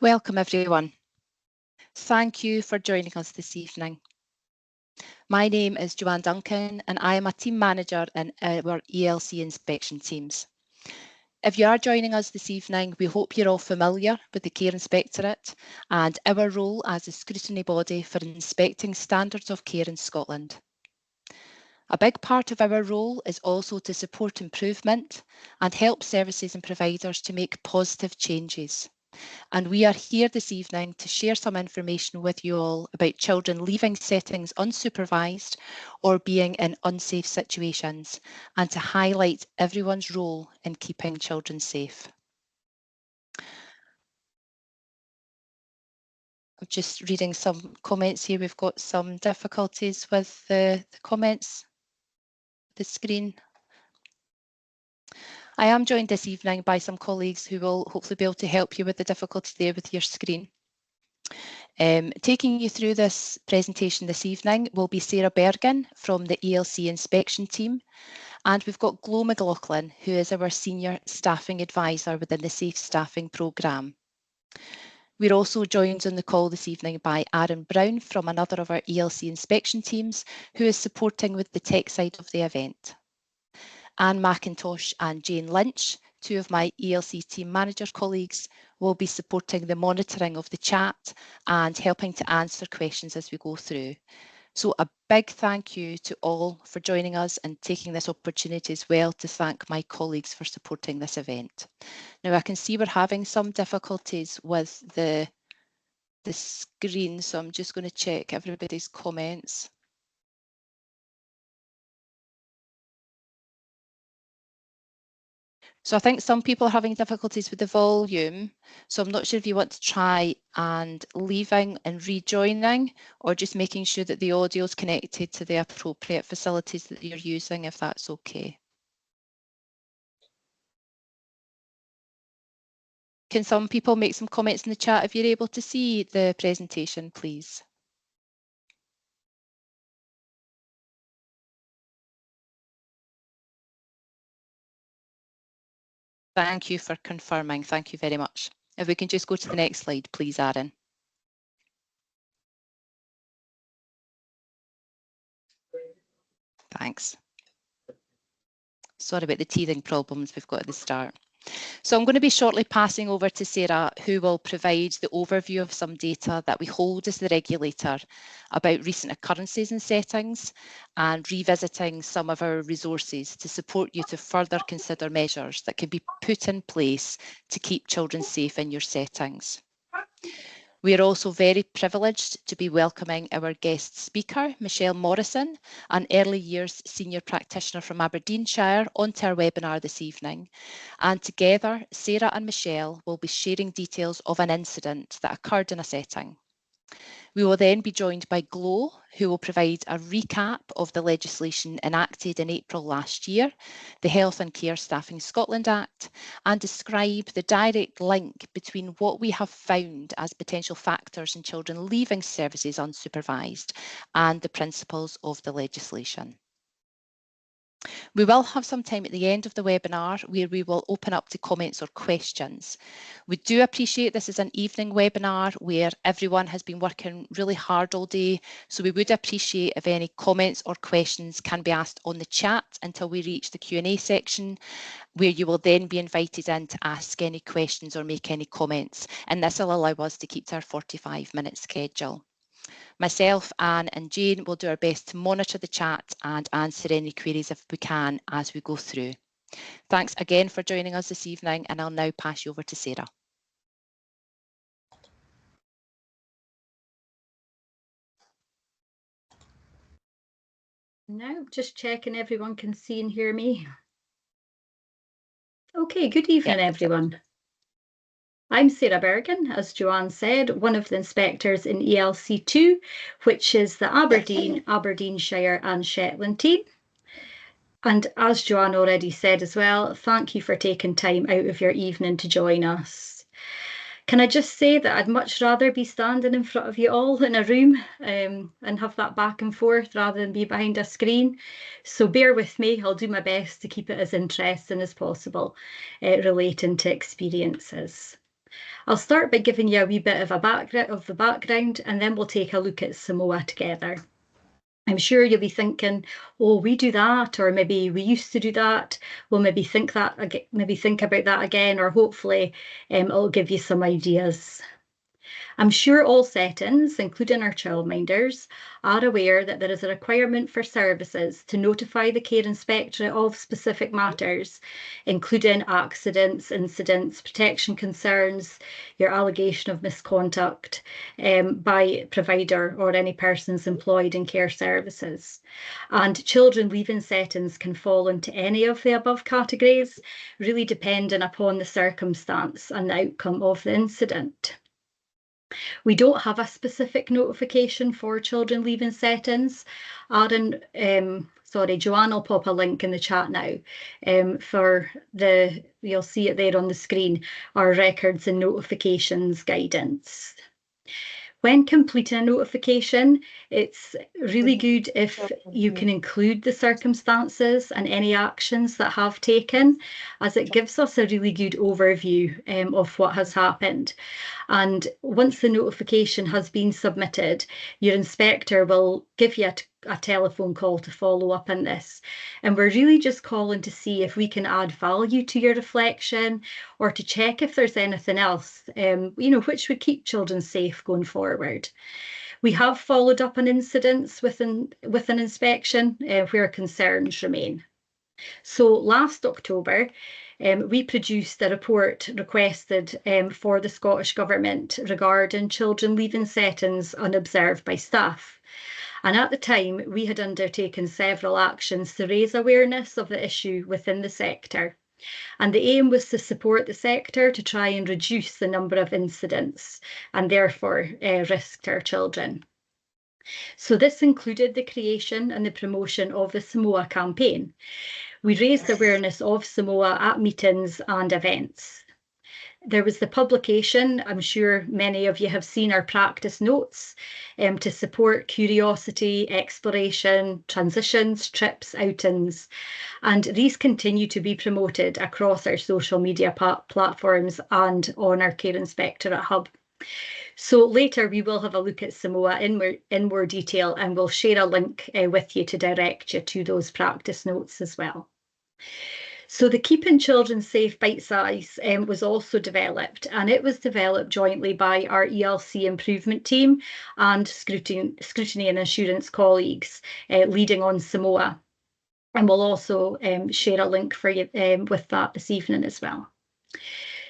Welcome everyone. Thank you for joining us this evening. My name is Joanne Duncan and I am a team manager in our ELC inspection teams. If you are joining us this evening, we hope you're all familiar with the Care Inspectorate and our role as a scrutiny body for inspecting standards of care in Scotland. A big part of our role is also to support improvement and help services and providers to make positive changes. And we are here this evening to share some information with you all about children leaving settings unsupervised or being in unsafe situations, and to highlight everyone's role in keeping children safe. I'm just reading some comments here. We've got some difficulties with the comments, the screen. I am joined this evening by some colleagues who will hopefully be able to help you with the difficulty there with your screen. Taking you through this presentation this evening will be Sarah Bergen from the ELC inspection team, and we've got Glo McLaughlin, who is our senior staffing advisor within the Safe Staffing programme. We're also joined on the call this evening by Aaron Brown from another of our ELC inspection teams, who is supporting with the tech side of the event. Anne McIntosh and Jane Lynch, two of my ELC team manager colleagues, will be supporting the monitoring of the chat and helping to answer questions as we go through. So a big thank you to all for joining us and taking this opportunity as well to thank my colleagues for supporting this event. Now I can see we're having some difficulties with the screen, so I'm just going to check everybody's comments. So I think some people are having difficulties with the volume. So I'm not sure if you want to try and leaving and rejoining, or just making sure that the audio is connected to the appropriate facilities that you're using, if that's okay. Can some people make some comments in the chat if you're able to see the presentation, please? Thank you for confirming. Thank you very much. If we can just go to the next slide, please, Aaron. Thanks. Sorry about the teething problems we've got at the start. So I'm going to be shortly passing over to Sarah, who will provide the overview of some data that we hold as the regulator about recent occurrences and settings, and revisiting some of our resources to support you to further consider measures that can be put in place to keep children safe in your settings. We are also very privileged to be welcoming our guest speaker, Michelle Morrison, an early years senior practitioner from Aberdeenshire, onto our webinar this evening. And together, Sarah and Michelle will be sharing details of an incident that occurred in a setting. We will then be joined by Glo, who will provide a recap of the legislation enacted in April last year, the Health and Care Staffing Scotland Act, and describe the direct link between what we have found as potential factors in children leaving services unsupervised and the principles of the legislation. We will have some time at the end of the webinar where we will open up to comments or questions. We do appreciate this is an evening webinar where everyone has been working really hard all day, so we would appreciate if any comments or questions can be asked on the chat until we reach the Q&A section, where you will then be invited in to ask any questions or make any comments, and this will allow us to keep to our 45-minute schedule. Myself, Anne and Jane will do our best to monitor the chat and answer any queries if we can as we go through. Thanks again for joining us this evening, and I'll now pass you over to Sarah. Now, just checking everyone can see and hear me. Okay, good evening, everyone. I'm Sarah Bergen, as Joanne said, one of the inspectors in ELC2, which is the Aberdeen, Aberdeenshire and Shetland team. And as Joanne already said as well, thank you for taking time out of your evening to join us. Can I just say that I'd much rather be standing in front of you all in a room and have that back and forth rather than be behind a screen. So bear with me, I'll do my best to keep it as interesting as possible relating to experiences. I'll start by giving you a wee bit of the background, and then we'll take a look at Samoa together. I'm sure you'll be thinking, oh, we do that, or maybe we used to do that. We'll maybe think about that again, or hopefully it'll give you some ideas. I'm sure all settings, including our childminders, are aware that there is a requirement for services to notify the Care Inspectorate of specific matters, including accidents, incidents, protection concerns, your allegation of misconduct by provider or any persons employed in care services. And children leaving settings can fall into any of the above categories, really depending upon the circumstance and the outcome of the incident. We don't have a specific notification for children leaving settings. Joanne will pop a link in the chat now you'll see it there on the screen, our records and notifications guidance. When completing a notification, it's really good if you can include the circumstances and any actions that have taken, as it gives us a really good overview of what has happened. And once the notification has been submitted, your inspector will give you a telephone call to follow up on this. And we're really just calling to see if we can add value to your reflection, or to check if there's anything else, which would keep children safe going forward. We have followed up on incidents with an inspection where concerns remain. So last October, we produced a report requested for the Scottish Government regarding children leaving settings unobserved by staff. And at the time, we had undertaken several actions to raise awareness of the issue within the sector. And the aim was to support the sector to try and reduce the number of incidents and therefore risk to our children. So this included the creation and the promotion of the Samoa campaign. We raised awareness of Samoa at meetings and events. There was the publication, I'm sure many of you have seen our practice notes, to support curiosity, exploration, transitions, trips, outings. And these continue to be promoted across our social media platforms and on our Care Inspectorate Hub. So later we will have a look at Samoa in more detail, and we'll share a link with you to direct you to those practice notes as well. So the Keeping Children Safe Bite Size was also developed, and it was developed jointly by our ELC improvement team and scrutiny and assurance colleagues leading on Samoa. And we'll also share a link for you with that this evening as well.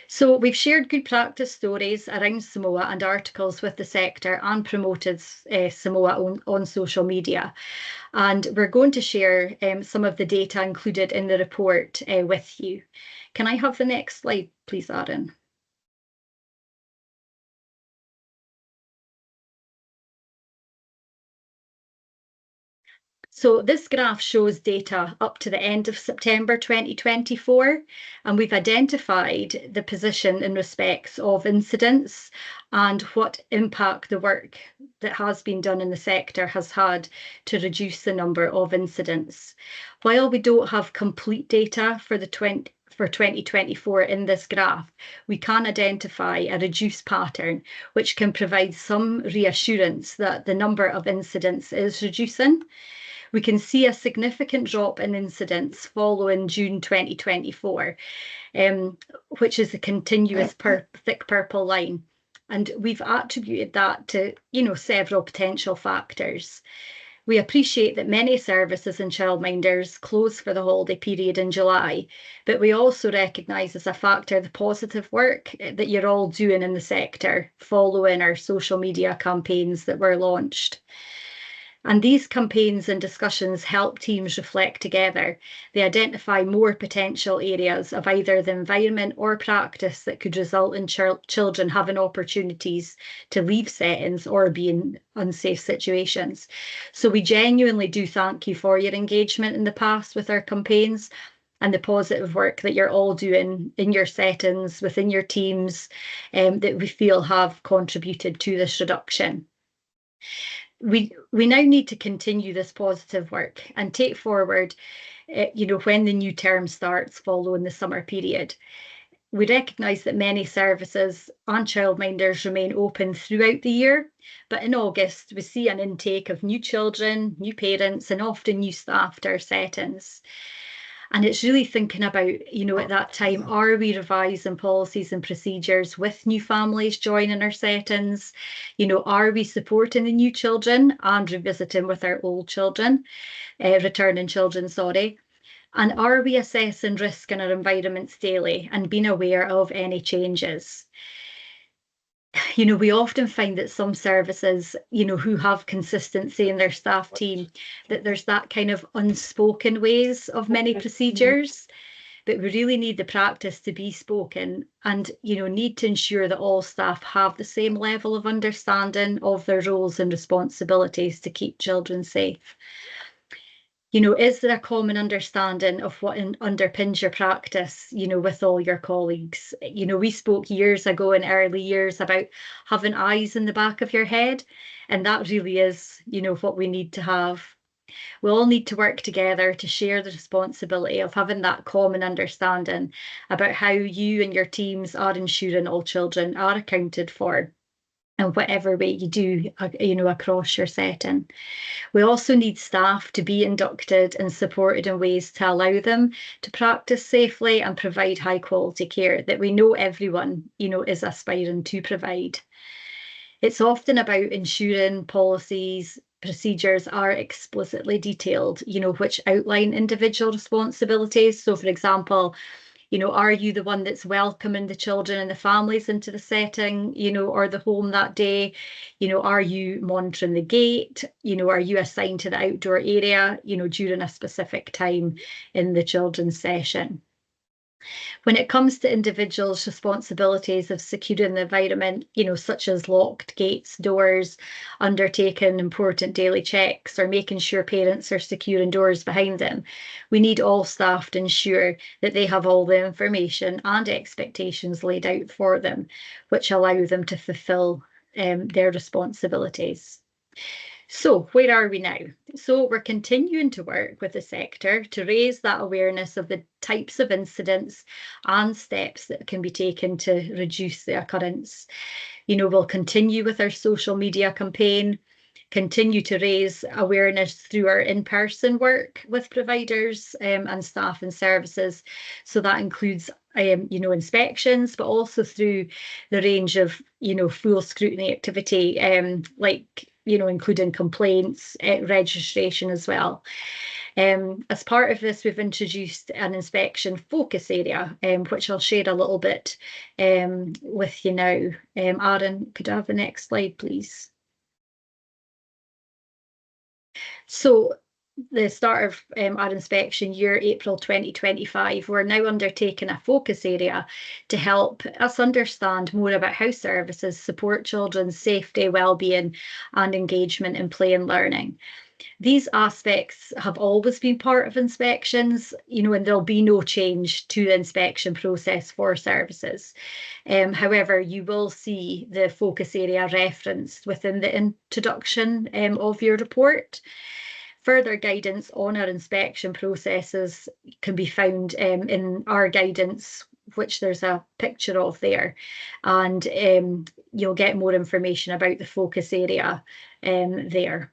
So we've shared good practice stories around Samoa and articles with the sector and promoted Samoa on social media. And we're going to share some of the data included in the report with you. Can I have the next slide, please, Aaron? So this graph shows data up to the end of September 2024, and we've identified the position in respects of incidents and what impact the work that has been done in the sector has had to reduce the number of incidents. While we don't have complete data for 2024 in this graph, we can identify a reduced pattern, which can provide some reassurance that the number of incidents is reducing. We can see a significant drop in incidents following June 2024, which is a continuous thick purple line. And we've attributed that to, several potential factors. We appreciate that many services and childminders close for the holiday period in July, but we also recognise as a factor the positive work that you're all doing in the sector following our social media campaigns that were launched. And these campaigns and discussions help teams reflect together. They identify more potential areas of either the environment or practice that could result in children having opportunities to leave settings or be in unsafe situations. So we genuinely do thank you for your engagement in the past with our campaigns and the positive work that you're all doing in your settings, within your teams, that we feel have contributed to this reduction. We now need to continue this positive work and take forward, when the new term starts following the summer period. We recognise that many services and childminders remain open throughout the year, but in August we see an intake of new children, new parents, and often new staff to our settings. And it's really thinking about, at that time, are we revising policies and procedures with new families joining our settings? Are we supporting the new children and revisiting with our old children, returning children, sorry? And are we assessing risk in our environments daily and being aware of any changes? We often find that some services, who have consistency in their staff team, that there's that kind of unspoken ways of many procedures, but we really need the practice to be spoken and, need to ensure that all staff have the same level of understanding of their roles and responsibilities to keep children safe. Is there a common understanding of what underpins your practice, with all your colleagues? We spoke years ago in early years about having eyes in the back of your head, and that really is, what we need to have. We all need to work together to share the responsibility of having that common understanding about how you and your teams are ensuring all children are accounted for in whatever way you do, across your setting. We also need staff to be inducted and supported in ways to allow them to practice safely and provide high quality care that we know everyone, is aspiring to provide. It's often about ensuring policies, procedures are explicitly detailed, which outline individual responsibilities. So, for example, are you the one that's welcoming the children and the families into the setting, or the home that day? Are you monitoring the gate? Are you assigned to the outdoor area, during a specific time in the children's session? When it comes to individuals' responsibilities of securing the environment, such as locked gates, doors, undertaking important daily checks, or making sure parents are securing doors behind them, we need all staff to ensure that they have all the information and expectations laid out for them, which allow them to fulfil their responsibilities. So where are we now? So we're continuing to work with the sector to raise that awareness of the types of incidents and steps that can be taken to reduce the occurrence. We'll continue with our social media campaign, continue to raise awareness through our in-person work with providers and staff and services. So that includes inspections, but also through the range of, full scrutiny activity, like, including complaints, registration as well. As part of this, we've introduced an inspection focus area, which I'll share a little bit with you now. Aaron, could I have the next slide, please? So the start of our inspection year, April 2025, we're now undertaking a focus area to help us understand more about how services support children's safety, well-being and engagement in play and learning. These aspects have always been part of inspections, and there'll be no change to the inspection process for services. However, you will see the focus area referenced within the introduction of your report. Further guidance on our inspection processes can be found in our guidance, which there's a picture of there, and you'll get more information about the focus area there.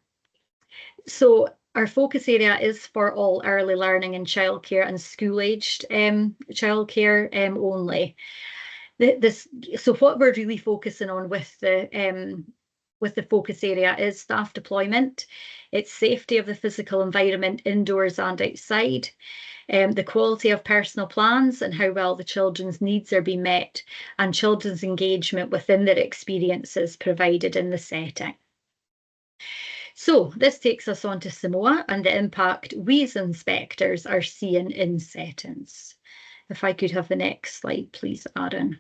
So our focus area is for all early learning and childcare and school-aged childcare only. So what we're really focusing on with the focus area is staff deployment, it's safety of the physical environment indoors and outside, the quality of personal plans and how well the children's needs are being met, and children's engagement within their experiences provided in the setting. So this takes us on to Samoa and the impact we as inspectors are seeing in settings. If I could have the next slide, please, Aaron.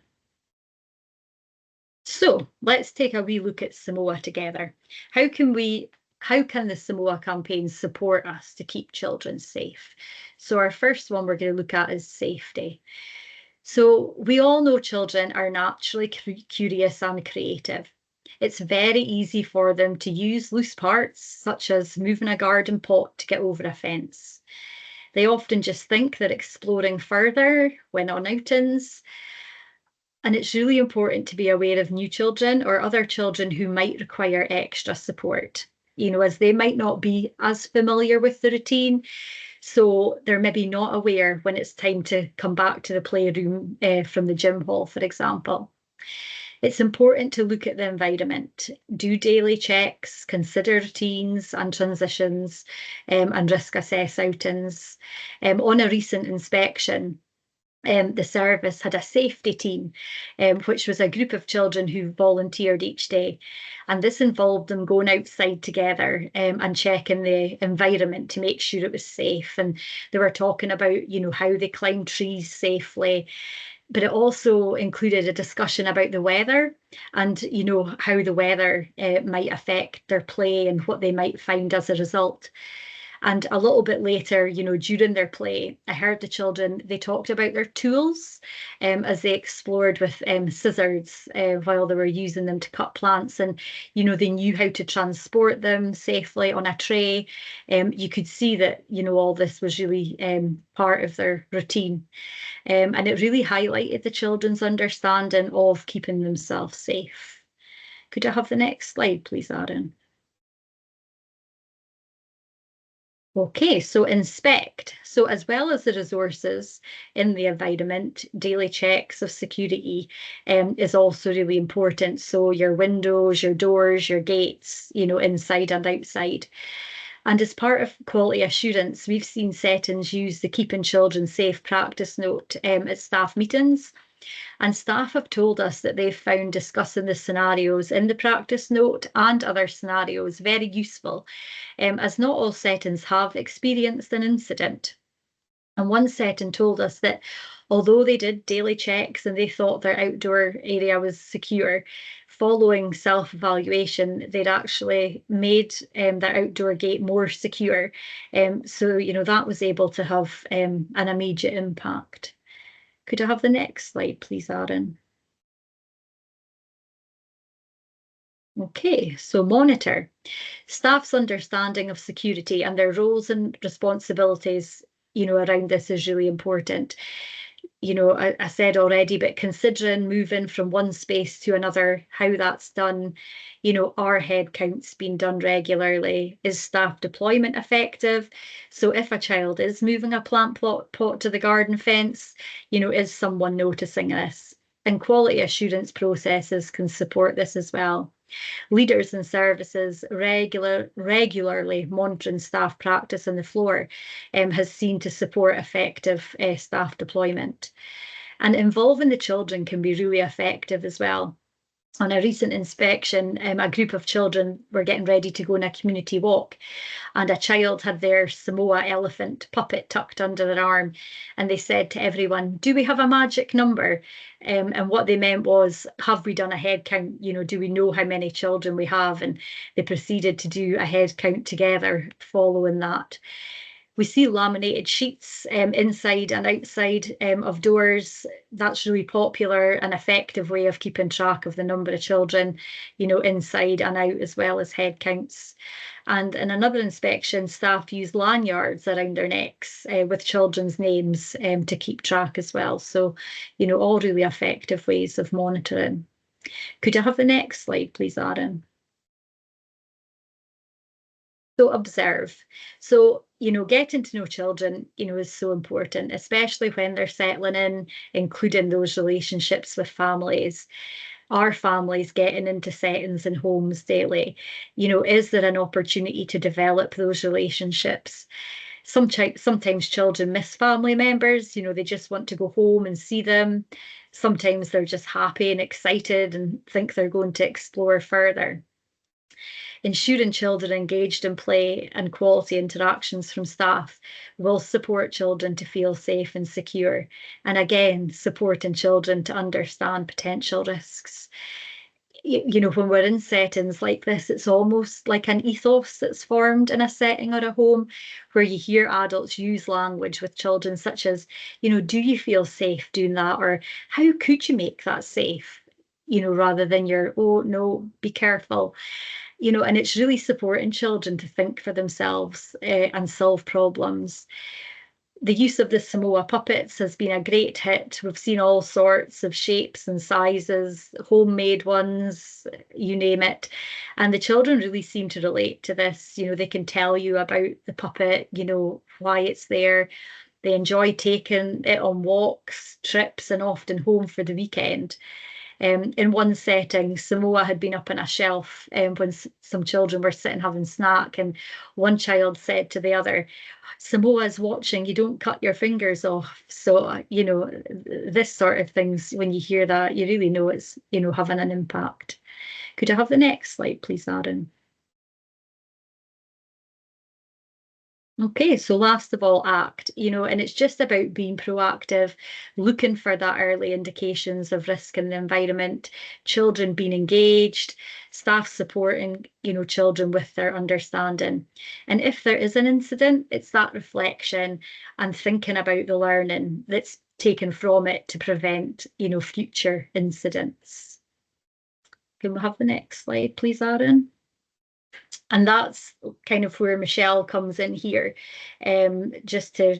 So let's take a wee look at Samoa together. How can the Samoa campaign support us to keep children safe? So our first one we're going to look at is safety. So we all know children are naturally curious and creative. It's very easy for them to use loose parts, such as moving a garden pot to get over a fence. They often just think they're exploring further when on outings, And it's really important to be aware of new children or other children who might require extra support, as they might not be as familiar with the routine. So they're maybe not aware when it's time to come back to the playroom from the gym hall, for example. It's important to look at the environment, do daily checks, consider routines and transitions, and risk assess outings. On a recent inspection, the service had a safety team, which was a group of children who volunteered each day. And this involved them going outside together and checking the environment to make sure it was safe. And they were talking about, how they climbed trees safely. But it also included a discussion about the weather and, how the weather might affect their play and what they might find as a result. And a little bit later, during their play, I heard the children, they talked about their tools as they explored with scissors while they were using them to cut plants. And, they knew how to transport them safely on a tray. You could see that, all this was really part of their routine. And it really highlighted the children's understanding of keeping themselves safe. Could I have the next slide, please, Aaron? Okay, so inspect. So as well as the resources in the environment, daily checks of security is also really important. So your windows, your doors, your gates, inside and outside. And as part of quality assurance, we've seen settings use the Keeping Children Safe practice note at staff meetings. And staff have told us that they've found discussing the scenarios in the practice note and other scenarios very useful, as not all settings have experienced an incident. And one setting told us that although they did daily checks and they thought their outdoor area was secure, following self-evaluation, they'd actually made their outdoor gate more secure. So, that was able to have an immediate impact. Could I have the next slide, please, Aaron? Okay, so monitor. Staff's understanding of security and their roles and responsibilities, around this is really important. I said already, but considering moving from one space to another, how that's done, are head counts being done regularly? Is staff deployment effective? So if a child is moving a plant pot to the garden fence, is someone noticing this? And quality assurance processes can support this as well. Leaders and services regularly monitoring staff practice on the floor has seen to support effective staff deployment. And involving the children can be really effective as well. On a recent inspection, a group of children were getting ready to go on a community walk, and a child had their Samoa elephant puppet tucked under their arm. And they said to everyone, "Do we have a magic number?" And what they meant was, have we done a head count? Do we know how many children we have? And they proceeded to do a head count together following that. We see laminated sheets inside and outside of doors. That's really popular and effective way of keeping track of the number of children, inside and out, as well as head counts. And in another inspection, staff use lanyards around their necks with children's names to keep track as well. So, all really effective ways of monitoring. Could I have the next slide, please, Aaron? So observe. So, getting to know children, is so important, especially when they're settling in, including those relationships with families. Are families getting into settings and homes daily? Is there an opportunity to develop those relationships? Sometimes children miss family members, they just want to go home and see them. Sometimes they're just happy and excited and think they're going to explore further. Ensuring children engaged in play and quality interactions from staff will support children to feel safe and secure. And again, supporting children to understand potential risks. When we're in settings like this, it's almost like an ethos that's formed in a setting or a home where you hear adults use language with children such as, do you feel safe doing that? Or how could you make that safe? Rather than your, oh no, be careful. And it's really supporting children to think for themselves and solve problems. the use of the Samoa puppets has been a great hit. We've seen all sorts of shapes and sizes, homemade ones, you name it. And the children really seem to relate to this. You know, they can tell you about the puppet, you know, why it's there. They enjoy taking it on walks, trips, and often home for the weekend. In one setting, Samoa had been up on a shelf when some children were sitting having snack, and one child said to the other, Samoa's watching, you don't cut your fingers off. So, you know, this sort of things, when you hear that, you really know it's, you know, having an impact. Could I have the next slide, please, Aaron? Okay, so last of all, act, you know, and it's just about being proactive, looking for that early indications of risk in the environment, children being engaged, staff supporting, you know, children with their understanding. And if there is an incident, it's that reflection and thinking about the learning that's taken from it to prevent, you know, future incidents. Can we have the next slide, please, Aaron? And that's kind of where Michelle comes in here, just to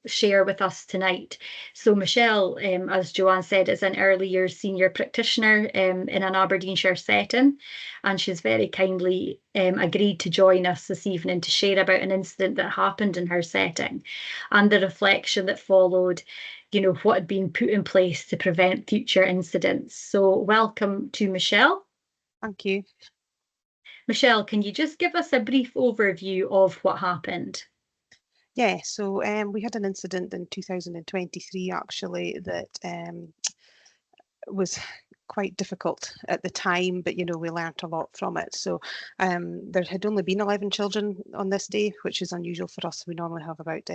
share with us tonight. So Michelle, as Joanne said, is an early years senior practitioner in an Aberdeenshire setting, and she's very kindly agreed to join us this evening to share about an incident that happened in her setting and the reflection that followed, you know, what had been put in place to prevent future incidents. So welcome to Michelle. Thank you. Michelle, can you just give us a brief overview of what happened? Yeah, so we had an incident in 2023 actually that was quite difficult at the time, but you know, we learnt a lot from it. So there had only been 11 children on this day, which is unusual for us. We normally have about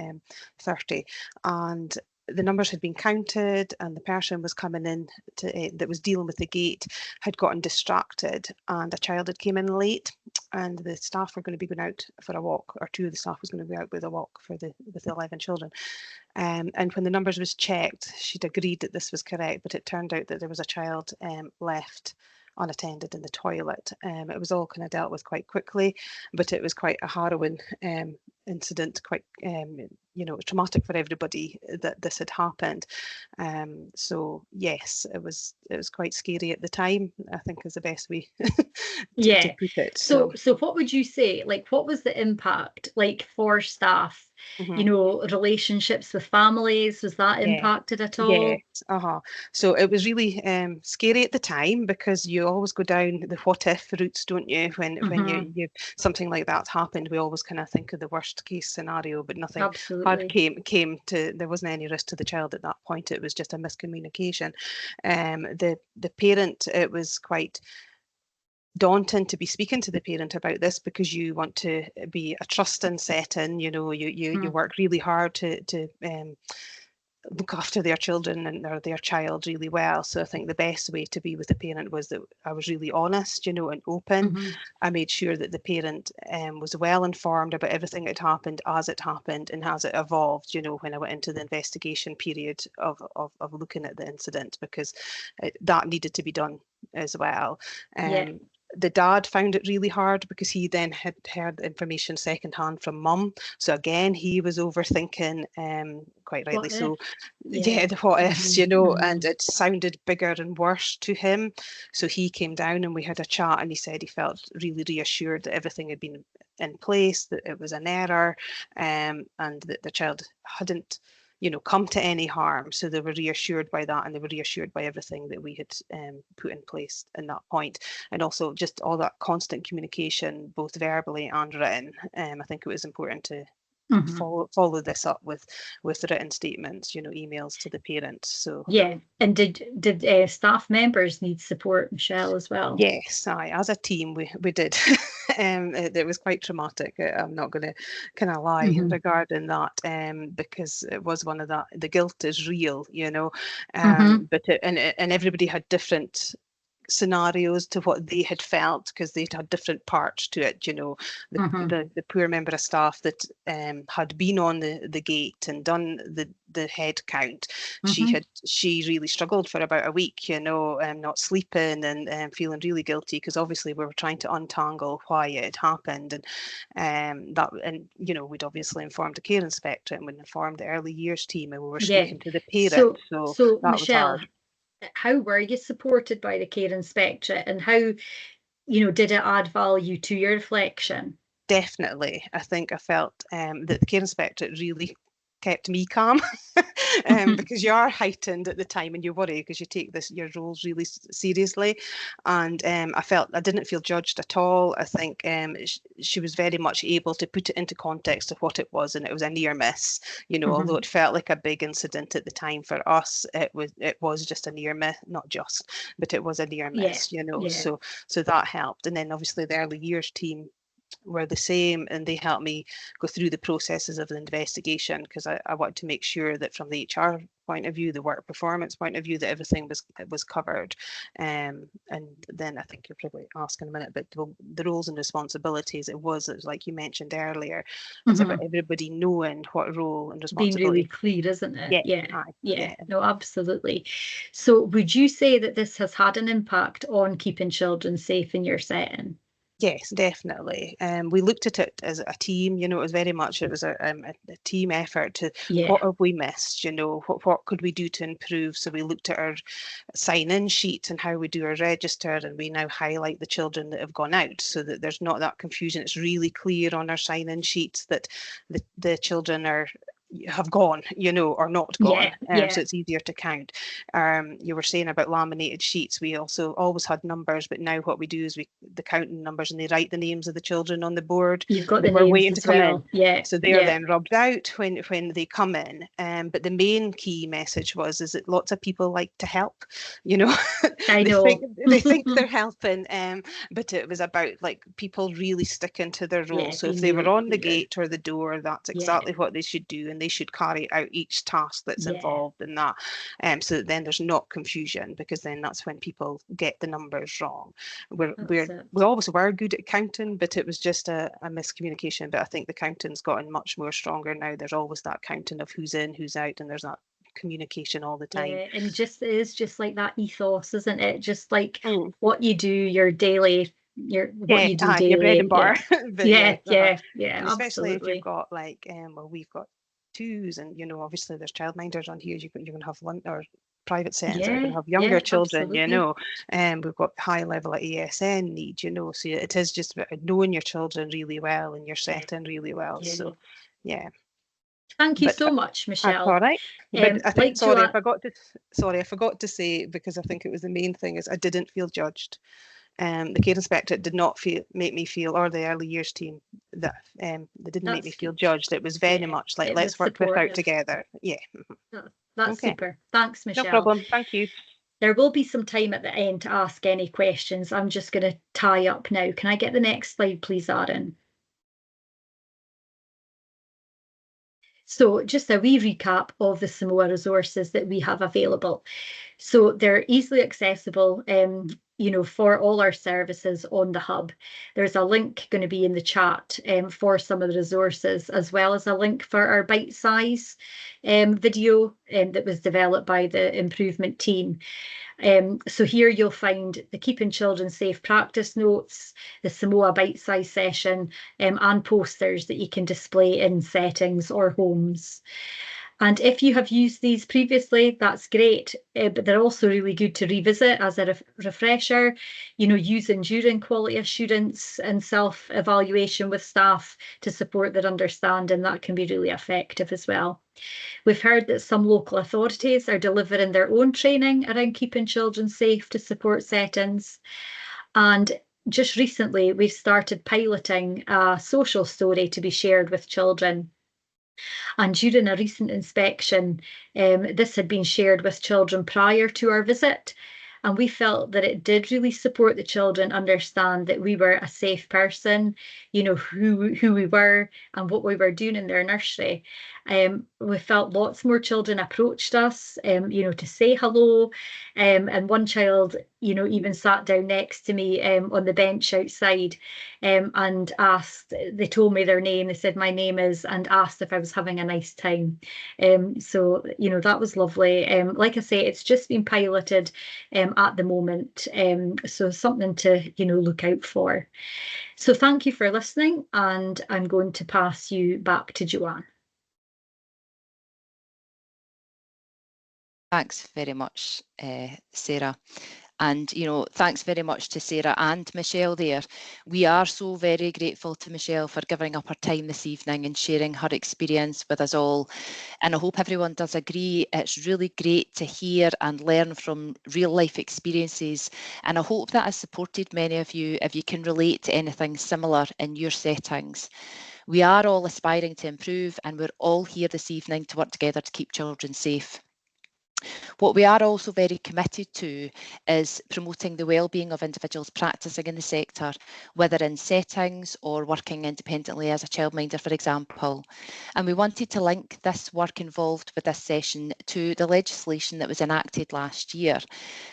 30, and the numbers had been counted, and the person was coming in to, that was dealing with the gate had gotten distracted, and a child had came in late, and the staff were going to be going out for a walk, or two of the staff was going to be out with a walk with the 11 children. And when the numbers was checked, she'd agreed that this was correct, but it turned out that there was a child left unattended in the toilet. It was all kind of dealt with quite quickly, but it was quite a harrowing incident, quite you know, traumatic for everybody that this had happened. So yes, it was quite scary at the time, I think is the best way to put it. So what would you say, like, what was the impact like for staff? You know, relationships with families, was that impacted at all? Yes, so it was really scary at the time, because you always go down the what if routes, don't you? When you something like that happened, we always kind of think of the worst case scenario, but nothing hard came to, there wasn't any risk to the child at that point. It was just a miscommunication. The parent, it was quite daunting to be speaking to the parent about this, because you want to be a trusting setting, you know, you work really hard to look after their children and their child really well. So I think the best way to be with the parent was that I was really honest, you know, and open. I made sure that the parent was well informed about everything that happened as it happened and as it evolved, you know, when I went into the investigation period of looking at the incident, because that needed to be done as well. The dad found it really hard, because he then had heard the information secondhand from mum. So again, he was overthinking, quite rightly so. The what ifs, you know, and it sounded bigger and worse to him. So he came down and we had a chat, and he said he felt really reassured that everything had been in place, that it was an error, and that the child hadn't, you know, come to any harm. So they were reassured by that, and they were reassured by everything that we had put in place in that point. And also just all that constant communication, both verbally and written. I think it was important to follow this up with written statements, you know, emails to the parents. So and did staff members need support, Michelle, as well? Yes, as a team we did. It was quite traumatic. I'm not going to kind of lie regarding that, because it was one of the guilt is real, you know, but and everybody had different scenarios to what they had felt, because they'd had different parts to it. The poor member of staff that had been on the gate and done the head count, she really struggled for about a week, not sleeping and feeling really guilty, because obviously we were trying to untangle why it had happened, and we'd obviously informed the care inspector and we'd informed the early years team, and we were speaking to the parent. So that Michelle, was hard. How were you supported by the care inspector, and how, did it add value to your reflection? Definitely. I think I felt that the care inspector really kept me calm, because you are heightened at the time and you worry because you take your roles really seriously. And I didn't feel judged at all. I think she was very much able to put it into context of what it was, and it was a near miss. Although it felt like a big incident at the time, for us it was just a near miss, not just, but it was a near miss. So that helped. And then obviously the early years team were the same, and they helped me go through the processes of the investigation, because I wanted to make sure that from the HR point of view, the work performance point of view, that everything was covered. And then I think you're probably asking a minute, but the roles and responsibilities, it was like you mentioned earlier, it's about everybody knowing what role and responsibility. Being really clear, isn't it? Yeah. No, absolutely. So would you say that this has had an impact on keeping children safe in your setting? Yes, definitely. We looked at it as a team. It was very much, it was a team effort to what have we missed, what could we do to improve. So we looked at our sign-in sheet and how we do our register, and we now highlight the children that have gone out so that there's not that confusion. It's really clear on our sign-in sheets that the children have gone, or not gone. So it's easier to count. You were saying about laminated sheets. We also always had numbers, but now what we do is the counting numbers, and they write the names of the children on the board. You've got the names waiting to come in. So they are then rubbed out when they come in. But the main key message is that lots of people like to help. I know. They think they're helping, but it was about people really sticking to their role. So if they were on the gate or the door, that's exactly what they should do, and they should carry out each task that's involved in that, so that then there's not confusion, because then that's when people get the numbers wrong. We always were good at counting, but it was just a miscommunication. But I think the counting's gotten much more stronger now. There's always that counting of who's in, who's out, and there's that communication all the time. And it is just like that ethos, isn't it? Just like what you do, your daily, your bread and butter. Especially if you've got we've got twos, and obviously there's childminders on here. You're going to have one or private settings are going to have younger children, and we've got high level of ASN need, so it is just about knowing your children really well and your setting really well. So thank you so much, Michelle. That's all right. But I think I forgot to say, because I think it was the main thing, is I didn't feel judged. The care inspector did not make me feel, or the early years team, that they didn't make me feel judged. It was very much like, let's work this out together. That's super. Thanks, Michelle. No problem. Thank you. There will be some time at the end to ask any questions. I'm just going to tie up now. Can I get the next slide, please, Aaron? So just a wee recap of the Samoa resources that we have available. So they're easily accessible, for all our services on the hub. There's a link going to be in the chat for some of the resources, as well as a link for our bite-size video that was developed by the improvement team. So here you'll find the Keeping Children Safe practice notes, the Samoa bite-size session, and posters that you can display in settings or homes. And if you have used these previously, that's great, but they're also really good to revisit as a refresher, using during quality assurance and self-evaluation with staff to support their understanding. That can be really effective as well. We've heard that some local authorities are delivering their own training around keeping children safe to support settings. And just recently, we've started piloting a social story to be shared with children. And during a recent inspection, this had been shared with children prior to our visit. And we felt that it did really support the children understand that we were a safe person, who we were and what we were doing in their nursery. We felt lots more children approached us, to say hello. And one child, even sat down next to me on the bench outside and asked, they told me their name, they said, "My name is," and asked if I was having a nice time. So, that was lovely. Like I say, it's just been piloted at the moment. So something to, look out for. So thank you for listening, and I'm going to pass you back to Joanne. Thanks very much, Sarah. And, thanks very much to Sarah and Michelle there. We are so very grateful to Michelle for giving up her time this evening and sharing her experience with us all. And I hope everyone does agree. It's really great to hear and learn from real life experiences. And I hope that has supported many of you if you can relate to anything similar in your settings. We are all aspiring to improve, and we're all here this evening to work together to keep children safe. What we are also very committed to is promoting the wellbeing of individuals practising in the sector, whether in settings or working independently as a childminder, for example. And we wanted to link this work involved with this session to the legislation that was enacted last year.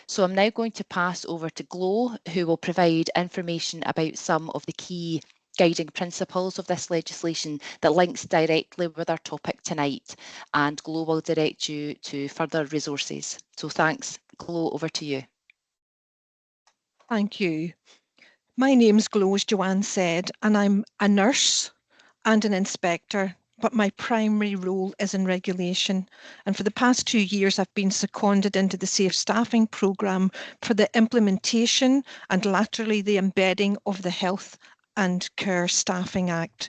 So I'm now going to pass over to Glo, who will provide information about some of the key guiding principles of this legislation that links directly with our topic tonight, and Glo will direct you to further resources. So thanks. Glo, over to you. Thank you. My name's Glo, as Joanne said, and I'm a nurse and an inspector, but my primary role is in regulation. And for the past 2 years, I've been seconded into the Safe Staffing Programme for the implementation and laterally the embedding of the Health and Care Staffing Act.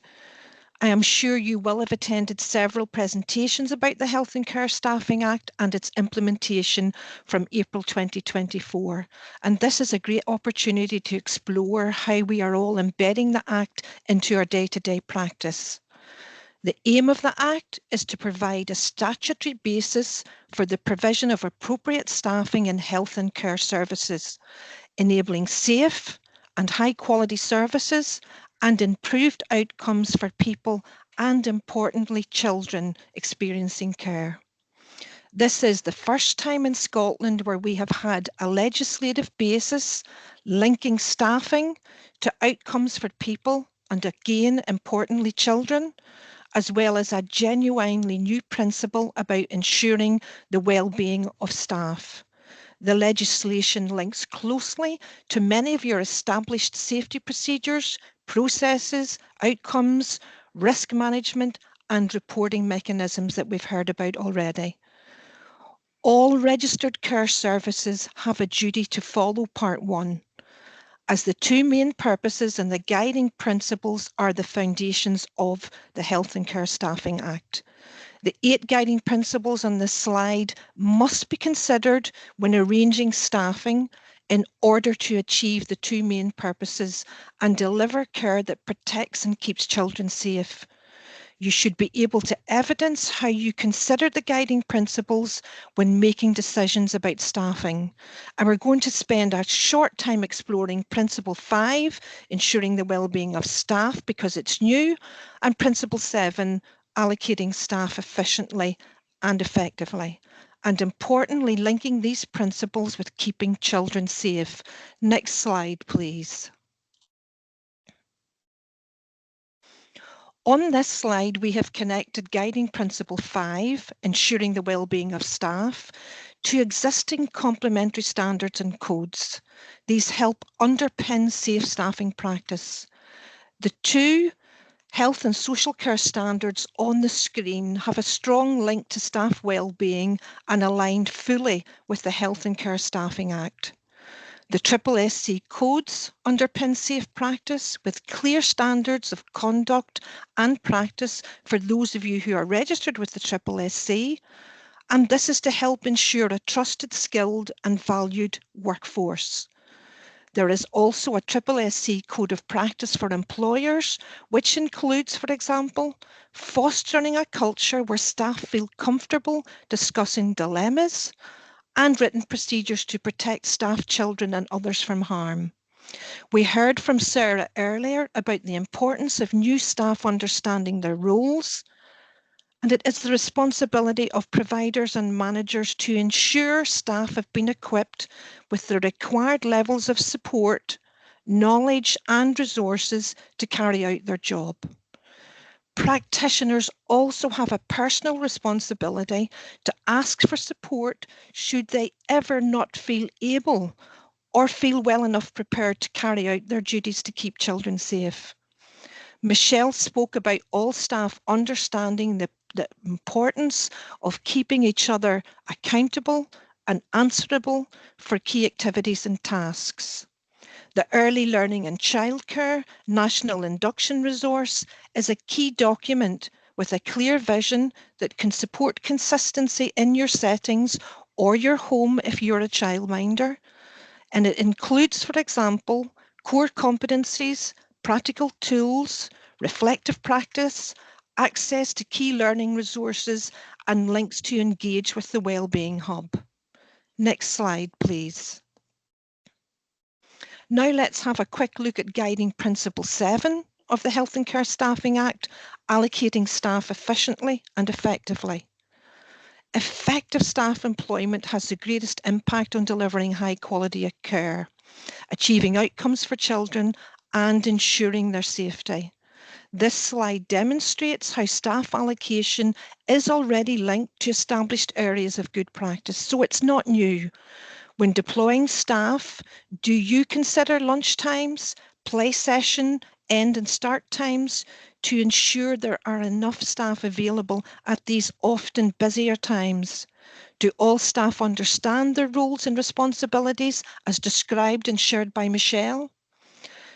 I am sure you will have attended several presentations about the Health and Care Staffing Act and its implementation from April 2024. And this is a great opportunity to explore how we are all embedding the Act into our day-to-day practice. The aim of the Act is to provide a statutory basis for the provision of appropriate staffing in health and care services, enabling safe and high quality services and improved outcomes for people and, importantly, children experiencing care. This is the first time in Scotland where we have had a legislative basis linking staffing to outcomes for people and, again, importantly, children, as well as a genuinely new principle about ensuring the well-being of staff. The legislation links closely to many of your established safety procedures, processes, outcomes, risk management, and reporting mechanisms that we've heard about already. All registered care services have a duty to follow Part 1, as the two main purposes and the guiding principles are the foundations of the Health and Care Staffing Act. The 8 guiding principles on this slide must be considered when arranging staffing in order to achieve the two main purposes and deliver care that protects and keeps children safe. You should be able to evidence how you consider the guiding principles when making decisions about staffing. And we're going to spend a short time exploring Principle 5, ensuring the well-being of staff because it's new, and Principle 7, allocating staff efficiently and effectively. And importantly, linking these principles with keeping children safe. Next slide, please. On this slide, we have connected Guiding Principle 5, ensuring the well-being of staff, to existing complementary standards and codes. These help underpin safe staffing practice. The 2 health and social care standards on the screen have a strong link to staff well-being and aligned fully with the Health and Care Staffing Act. The SSC codes underpin safe practice with clear standards of conduct and practice for those of you who are registered with the SSC, and this is to help ensure a trusted, skilled and valued workforce. There is also a SSC code of practice for employers, which includes, for example, fostering a culture where staff feel comfortable discussing dilemmas, and written procedures to protect staff, children and others from harm. We heard from Sarah earlier about the importance of new staff understanding their roles And it is the responsibility of providers and managers to ensure staff have been equipped with the required levels of support, knowledge and resources to carry out their job. Practitioners also have a personal responsibility to ask for support should they ever not feel able or feel well enough prepared to carry out their duties to keep children safe. Michelle spoke about all staff understanding the importance of keeping each other accountable and answerable for key activities and tasks. The Early Learning and Childcare National Induction Resource is a key document with a clear vision that can support consistency in your settings or your home if you're a childminder. And it includes, for example, core competencies, practical tools, reflective practice, access to key learning resources, and links to engage with the Wellbeing Hub. Next slide, please. Now let's have a quick look at Guiding Principle 7 of the Health and Care Staffing Act, allocating staff efficiently and effectively. Effective staff employment has the greatest impact on delivering high quality care, achieving outcomes for children and ensuring their safety. This slide demonstrates how staff allocation is already linked to established areas of good practice, so it's not new. When deploying staff, do you consider lunch times, play session, end and start times to ensure there are enough staff available at these often busier times? Do all staff understand their roles and responsibilities as described and shared by Michelle?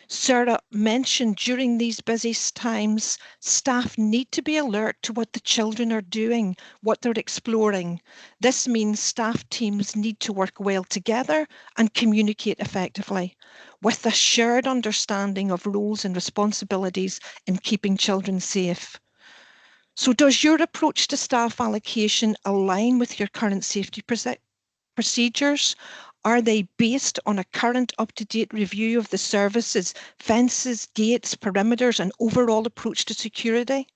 Sarah mentioned during these busy times, staff need to be alert to what the children are doing, what they're exploring. This means staff teams need to work well together and communicate effectively with a shared understanding of roles and responsibilities in keeping children safe. So does your approach to staff allocation align with your current safety procedures? Are they based on a current up-to-date review of the services, fences, gates, perimeters, and overall approach to security?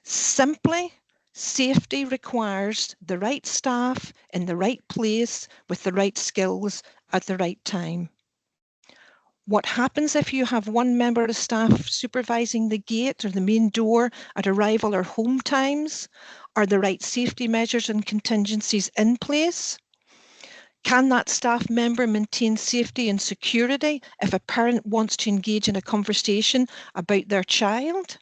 Simply, safety requires the right staff in the right place with the right skills at the right time. What happens if you have one member of staff supervising the gate or the main door at arrival or home times? Are the right safety measures and contingencies in place? Can that staff member maintain safety and security if a parent wants to engage in a conversation about their child?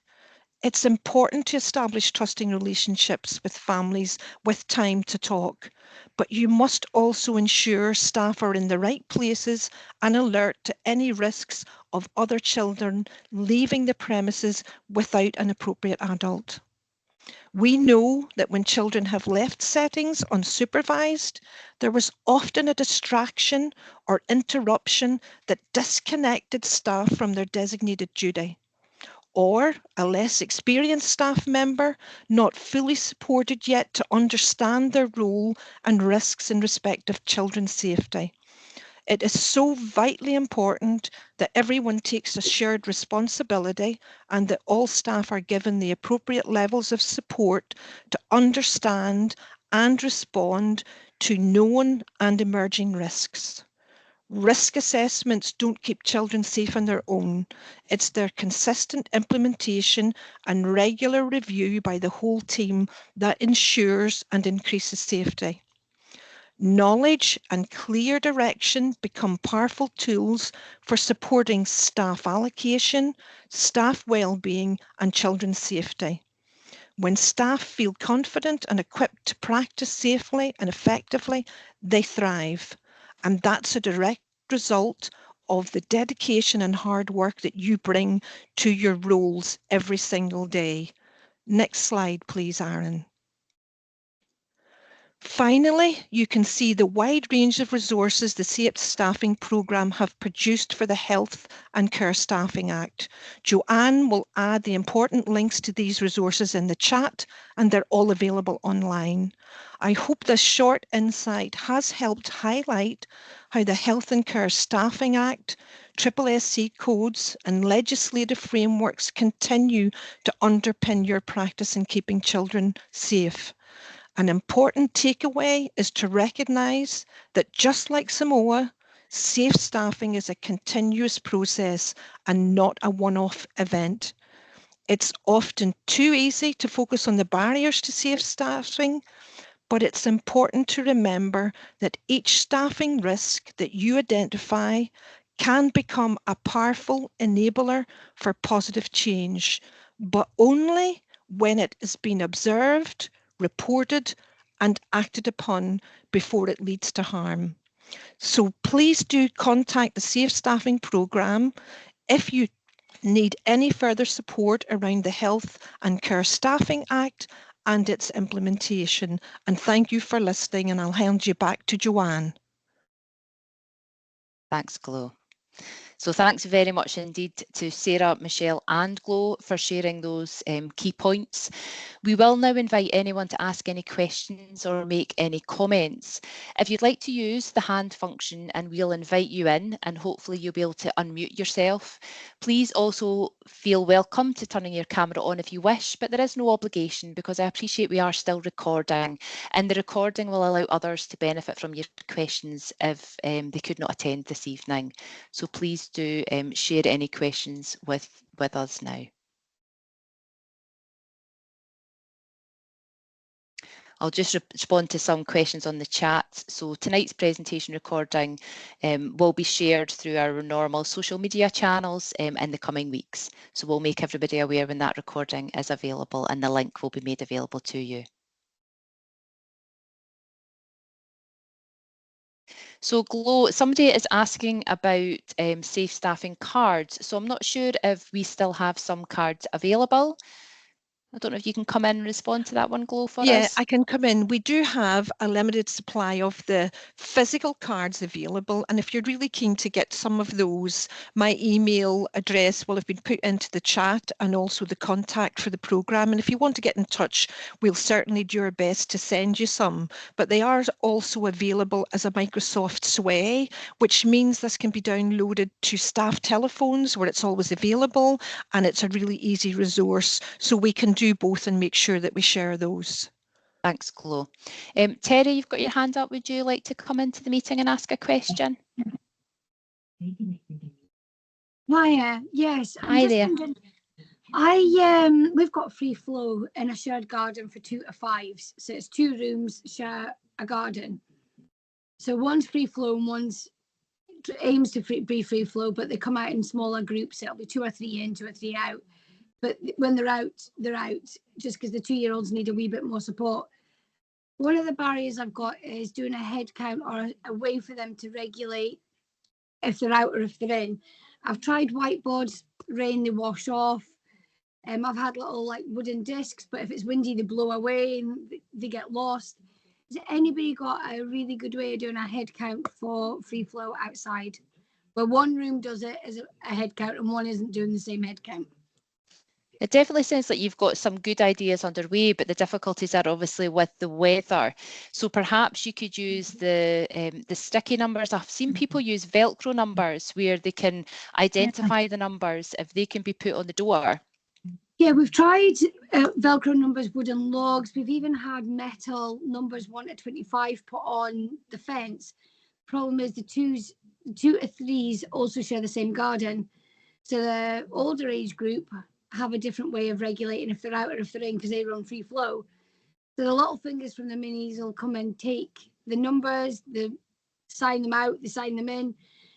It's important to establish trusting relationships with families with time to talk, but you must also ensure staff are in the right places and alert to any risks of other children leaving the premises without an appropriate adult. We know that when children have left settings unsupervised, there was often a distraction or interruption that disconnected staff from their designated duty, or a less experienced staff member not fully supported yet to understand their role and risks in respect of children's safety. It is so vitally important that everyone takes a shared responsibility and that all staff are given the appropriate levels of support to understand and respond to known and emerging risks. Risk assessments don't keep children safe on their own. It's their consistent implementation and regular review by the whole team that ensures and increases safety. Knowledge and clear direction become powerful tools for supporting staff allocation, staff well-being, and children's safety. When staff feel confident and equipped to practice safely and effectively, they thrive. And that's a direct result of the dedication and hard work that you bring to your roles every single day. Next slide, please, Aaron. Finally, you can see the wide range of resources the Safe Staffing Programme have produced for the Health and Care Staffing Act. Joanne will add the important links to these resources in the chat, and they're all available online. I hope this short insight has helped highlight how the Health and Care Staffing Act, SSC codes and legislative frameworks continue to underpin your practice in keeping children safe. An important takeaway is to recognise that just like Samoa, safe staffing is a continuous process and not a one-off event. It's often too easy to focus on the barriers to safe staffing, but it's important to remember that each staffing risk that you identify can become a powerful enabler for positive change, but only when it has been observed, reported, and acted upon before it leads to harm. So please do contact the Safe Staffing Programme if you need any further support around the Health and Care Staffing Act and its implementation. And thank you for listening, and I'll hand you back to Joanne. Thanks, Glo. So thanks very much indeed to Sarah, Michelle and Glo for sharing those key points. We will now invite anyone to ask any questions or make any comments. If you'd like to use the hand function, and we'll invite you in, and hopefully you'll be able to unmute yourself. Please also feel welcome to turning your camera on if you wish, but there is no obligation because I appreciate we are still recording, and the recording will allow others to benefit from your questions if they could not attend this evening. So please do share any questions with us now. I'll just respond to some questions on the chat. So tonight's presentation recording will be shared through our normal social media channels in the coming weeks. So we'll make everybody aware when that recording is available, and the link will be made available to you. So Glo, somebody is asking about safe staffing cards. So I'm not sure if we still have some cards available. I don't know if you can come in and respond to that one, Glo, for us. Yeah, I can come in. We do have a limited supply of the physical cards available, and if you're really keen to get some of those, my email address will have been put into the chat, and also the contact for the programme. And if you want to get in touch, we'll certainly do our best to send you some. But they are also available as a Microsoft Sway, which means this can be downloaded to staff telephones where it's always available, and it's a really easy resource. So we can do both and make sure that we share those. Thanks, Glo. Terry, you've got your hand up. Would you like to come into the meeting and ask a question? Hiya, yes. Hi there. We've got free flow in a shared garden for 2 to 5s. So it's 2 rooms, share a garden. So one's free flow and one's aims to be free flow, but they come out in smaller groups. It'll be 2 or 3 in, 2 or 3 out. But when they're out, just because the 2-year-olds need a wee bit more support. One of the barriers I've got is doing a head count or a way for them to regulate if they're out or if they're in. I've tried whiteboards, rain, they wash off. I've had little like wooden discs, but if it's windy, they blow away and they get lost. Has anybody got a really good way of doing a head count for free flow outside? Where one room does it as a head count and one isn't doing the same head count? It definitely sounds like you've got some good ideas underway, but the difficulties are obviously with the weather. So perhaps you could use the sticky numbers. I've seen people use Velcro numbers where they can identify the numbers if they can be put on the door. Yeah, we've tried Velcro numbers, wooden logs. We've even had metal numbers 1 to 25 put on the fence. Problem is the 2 to 3s also share the same garden. So the older age group have a different way of regulating if they're out or if they're in because they run free flow. So the little fingers from the minis will come and take the numbers, they sign them out, they sign them in.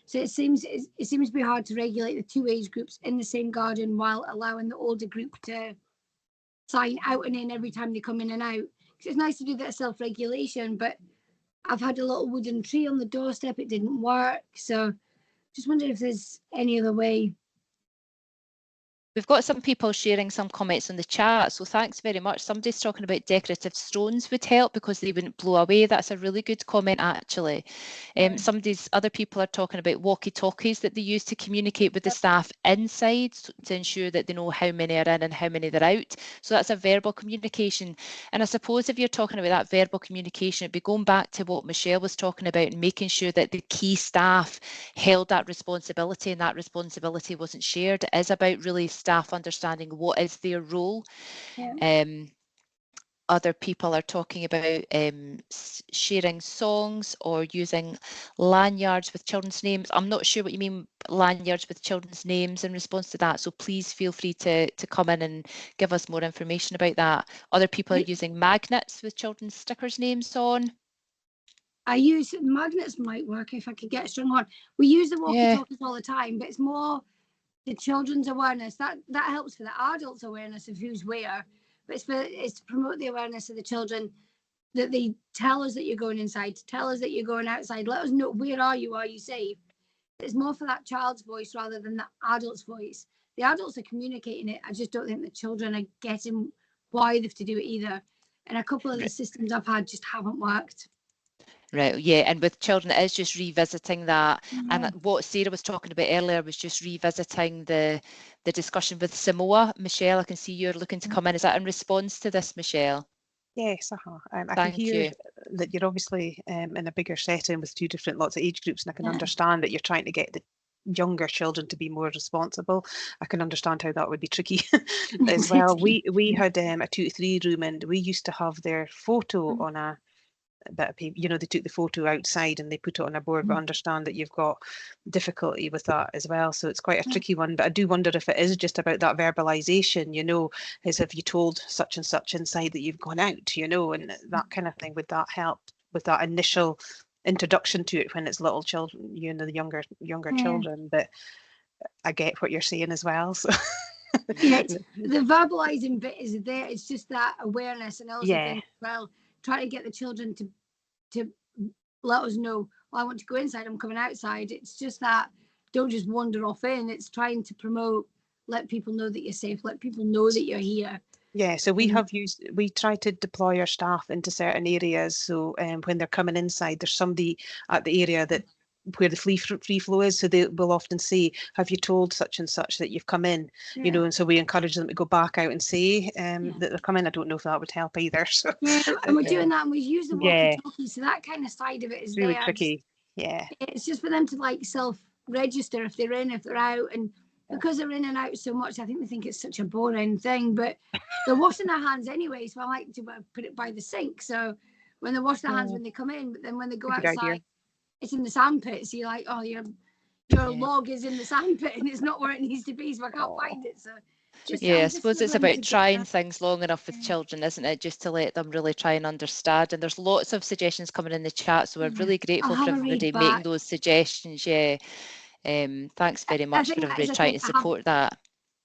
So it seems to be hard to regulate the 2 age groups in the same garden while allowing the older group to sign out and in every time they come in and out. It's nice to do that self-regulation, but I've had a little wooden tree on the doorstep, it didn't work. So just wondered if there's any other way. We've got some people sharing some comments in the chat, so thanks very much. Somebody's talking about decorative stones would help because they wouldn't blow away. That's a really good comment, actually. Other people are talking about walkie-talkies that they use to communicate with the staff inside to ensure that they know how many are in and how many they're out. So that's a verbal communication. And I suppose if you're talking about that verbal communication, it'd be going back to what Michelle was talking about and making sure that the key staff held that responsibility and that responsibility wasn't shared. It is about really staff understanding what is their role. Other people are talking about sharing songs or using lanyards with children's names. I'm not sure what you mean lanyards with children's names in response to that, so please feel free to come in and give us more information about that. Other people are using magnets with children's stickers names on. I use magnets, might work if I could get a string on. We use the walkie-talkies all the time, but it's more the children's awareness. That helps for the adults' awareness of who's where, but it's to promote the awareness of the children, that they tell us that you're going inside, tell us that you're going outside, let us know where are you safe. It's more for that child's voice rather than the adult's voice. The adults are communicating it. I just don't think the children are getting why they have to do it either. And a couple of the systems I've had just haven't worked. Right, yeah, and with children, it is just revisiting that. And what Sarah was talking about earlier was just revisiting the discussion with Samoa. Michelle, I can see you're looking to come in. Is that in response to this, Michelle? Yes, I can hear that you're obviously in a bigger setting with lots of age groups, and I can understand that you're trying to get the younger children to be more responsible. I can understand how that would be tricky as well. We had a 2 to 3 room, and we used to have their photo on a bit of paper. You know, they took the photo outside and they put it on a board, but understand that you've got difficulty with that as well. So it's quite a tricky one, but I do wonder if it is just about that verbalization, you know, as if you told such and such inside that you've gone out, you know, and that kind of thing. Would that help with that initial introduction to it when it's little children, you know, the younger children? But I get what you're saying as well. So yeah, the verbalizing bit is there. It's just that awareness, and also think, well, try to get the children to let us know, well, I want to go inside, I'm coming outside. It's just that don't just wander off in. It's trying to promote, let people know that you're safe, let people know that you're here. Yeah, so we try to deploy our staff into certain areas. So when they're coming inside, there's somebody at the area where the free flow is, so they will often say, have you told such and such that you've come in, you know, and so we encourage them to go back out and say that they're coming. I don't know if that would help either. So and we're doing that, and we use the walkie-talkie, so that kind of side of it is really there. Tricky. It's just for them to like self-register if they're in, if they're out, and because they're in and out so much, I think they think it's such a boring thing, but they're washing their hands anyway, so I like to put it by the sink, so when they wash their hands when they come in, but then when they go outside, it's in the sandpit, so you're like, oh, your log is in the sandpit and it's not where it needs to be, so I can't find it. So I suppose it's about trying things long enough with children, isn't it, just to let them really try and understand. And there's lots of suggestions coming in the chat, so we're really grateful for everybody making those suggestions. Thanks very much for everybody trying to support that.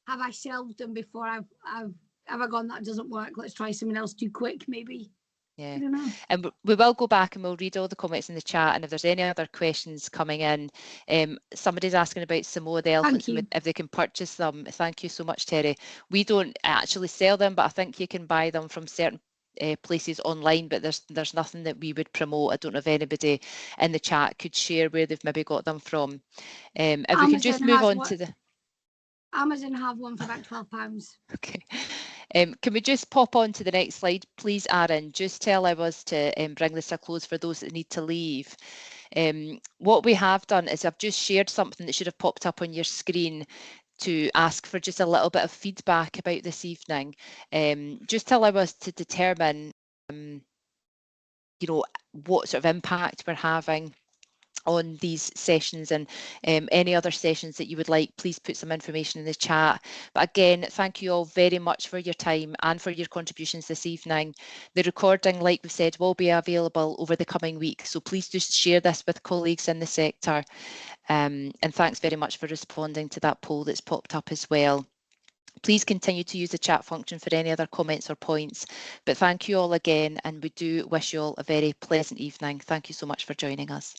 Have I shelved them before I've gone, that doesn't work, let's try something else too quick, maybe? I don't know. And we will go back and we'll read all the comments in the chat, and if there's any other questions coming in, somebody's asking about Samoa the elephants and if they can purchase them. Thank you so much, Terry. We don't actually sell them, but I think you can buy them from certain places online, but there's nothing that we would promote. I don't know if anybody in the chat could share where they've maybe got them from. If we can just move on to the Amazon have one for about £12. Okay. Can we just pop on to the next slide, please, Aaron? Just tell us to bring this to a close for those that need to leave. What we have done is I've just shared something that should have popped up on your screen to ask for just a little bit of feedback about this evening. Just allow us to determine, you know, what sort of impact we're having on these sessions, and any other sessions that you would like, please put some information in the chat. But again, thank you all very much for your time and for your contributions this evening. The recording, like we said, will be available over the coming week, so please just share this with colleagues in the sector. And thanks very much for responding to that poll that's popped up as well. Please continue to use the chat function for any other comments or points. But thank you all again, and we do wish you all a very pleasant evening. Thank you so much for joining us.